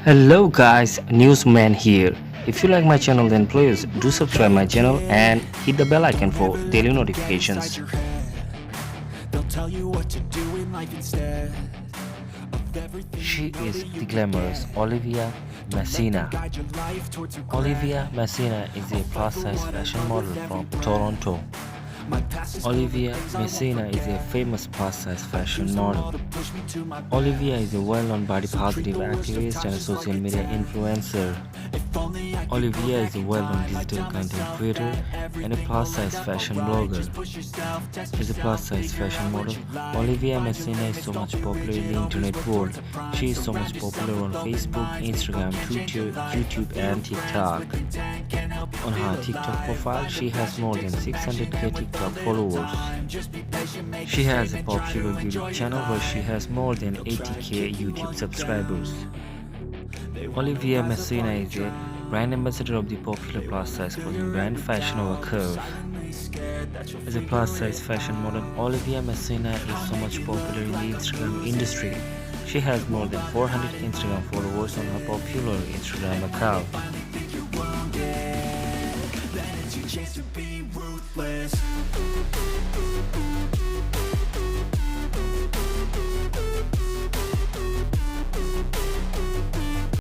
Hello guys, Newsman here. If you like my channel then please do subscribe my channel and hit the bell icon for daily notifications. They'll tell you what to do in life instead of everything. She is the glamorous Olivia Messina. Olivia Messina is a plus-size fashion model from Toronto. Olivia Messina is a famous plus-size fashion model. Olivia is a well-known body-positive activist and social media influencer. Olivia is a well-known digital content creator and a plus-size fashion blogger. As a plus-size fashion model, Olivia Messina is so much popular in the internet world. She is so much popular on Facebook, Instagram, Twitter, YouTube and TikTok. On her TikTok profile, she has more than 600k TikTok followers. She has a popular YouTube channel where she has more than 80k YouTube subscribers. Olivia Messina is a brand ambassador of the popular plus-size clothing brand Fashion Over Curve. As a plus-size fashion model, Olivia Messina is so much popular in the Instagram industry. She has more than 400 Instagram followers on her popular Instagram account. Chance to be ruthless.